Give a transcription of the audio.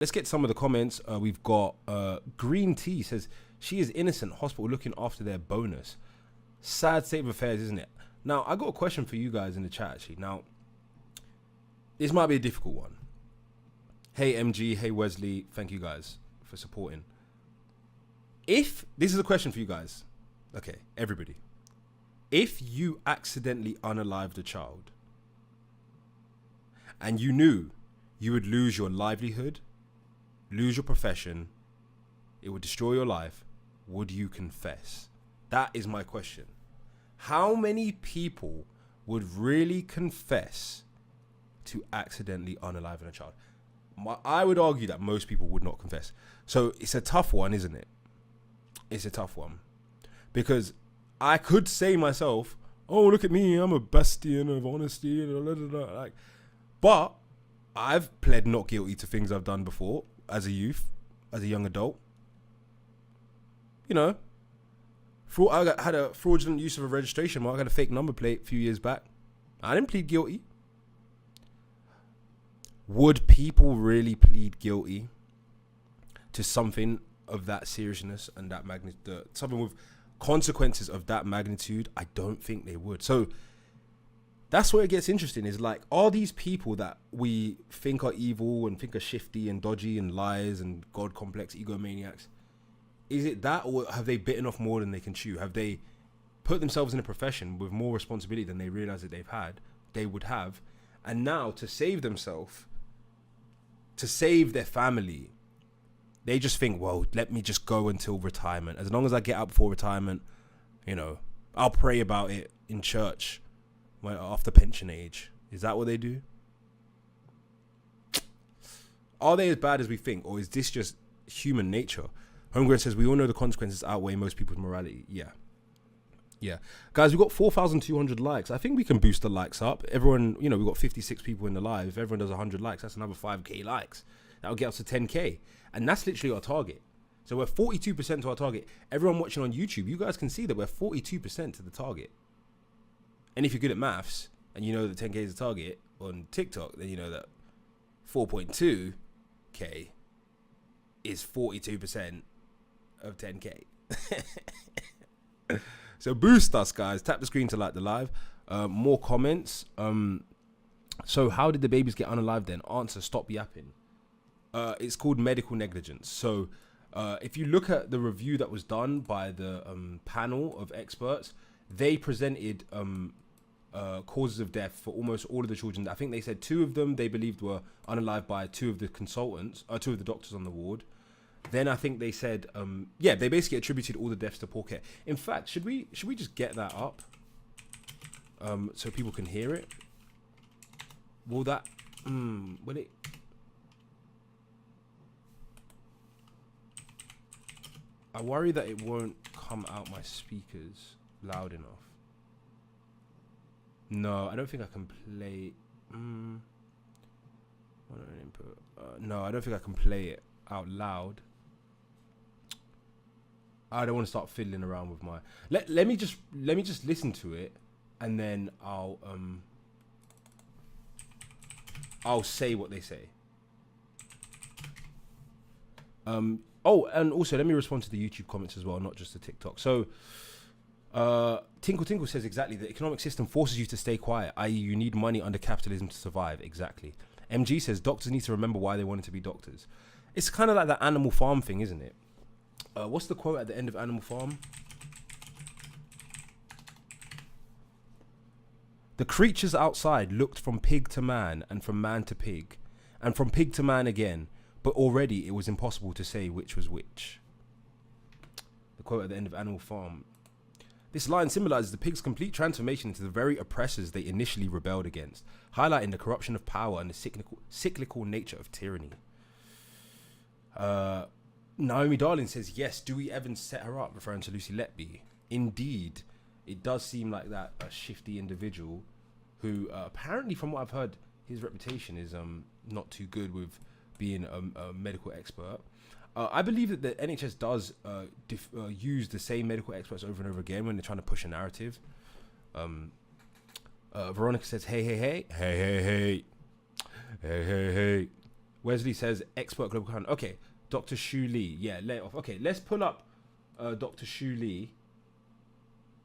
let's get some of the comments. We've got Green Tea says she is innocent. Hospital looking after their bonus. Sad state of affairs, isn't it? Now, I got a question for you guys in the chat, actually. Now, this might be a difficult one. Hey, MG. Hey, Wesley. Thank you guys for supporting. If this is a question for you guys, okay, everybody. If you accidentally unalived a child and you knew you would lose your livelihood, lose your profession, it would destroy your life, would you confess? That is my question. How many people would really confess to accidentally unaliving a child? I would argue that most people would not confess. So it's a tough one, isn't it? It's a tough one. Because I could say myself, oh, look at me, I'm a bastion of honesty. Like, but I've pled not guilty to things I've done before as a youth, as a young adult. You know, I had a fraudulent use of a registration mark. I had a fake number plate a few years back. I didn't plead guilty. Would people really plead guilty to something of that seriousness and that magnitude, something with consequences of that magnitude? I don't think they would. So that's where it gets interesting, is like, are these people that we think are evil and think are shifty and dodgy and liars and God complex egomaniacs, is it that, or have they bitten off more than they can chew? Have they put themselves in a profession with more responsibility than they realize that they would have, and now to save themselves, to save their family, they just think, well, let me just go until retirement. As long as I get out before retirement, you know, I'll pray about it in church after pension age. Is that what they do? Are they as bad as we think, or is this just human nature? Homegrown says, we all know the consequences outweigh most people's morality. Yeah. Guys, we've got 4,200 likes. I think we can boost the likes up. Everyone, you know, we've got 56 people in the live. If everyone does 100 likes, that's another 5k likes. That'll get us to 10k. And that's literally our target. So we're 42% to our target. Everyone watching on YouTube, you guys can see that we're 42% to the target. And if you're good at maths and you know that 10k is the target on TikTok, then you know that 4.2k is 42% of 10k. So boost us, guys. Tap the screen to like the live. More comments. So how did the babies get unalived then? Answer, stop yapping. It's called medical negligence. So if you look at the review that was done by the panel of experts, they presented causes of death for almost all of the children. I think they said 2 of them they believed were unalived by 2 of the consultants, 2 of the doctors on the ward. Then I think they said, they basically attributed all the deaths to poor care. In fact, should we just get that up so people can hear it? Will that, will it? I worry that it won't come out my speakers loud enough. No, I don't think I can play. No, I don't think I can play it out loud. I don't want to start fiddling around with my. Let me just listen to it, and then I'll say what they say. Oh, and also let me respond to the YouTube comments as well, not just the TikTok. So, Tinkle Tinkle says exactly, the economic system forces you to stay quiet, i.e. you need money under capitalism to survive. Exactly. MG says doctors need to remember why they wanted to be doctors. It's kind of like that Animal Farm thing, isn't it? What's the quote at the end of Animal Farm? The creatures outside looked from pig to man, and from man to pig, and from pig to man again, but already it was impossible to say which was which. The quote at the end of Animal Farm. This line symbolizes the pig's complete transformation into the very oppressors they initially rebelled against, highlighting the corruption of power and the cyclical nature of tyranny. Naomi Darling says, yes, Dewey Evans set her up, referring to Lucy Letby. Indeed, it does seem like that a shifty individual who apparently, from what I've heard, his reputation is not too good with being a medical expert. I believe that the NHS does use the same medical experts over and over again when they're trying to push a narrative. Veronica says, hey, hey, hey, hey, hey, hey, hey, hey, hey. Wesley says expert global account. Okay, Dr. Shu Lee. Yeah, lay it off. Okay, let's pull up Dr. Shu Lee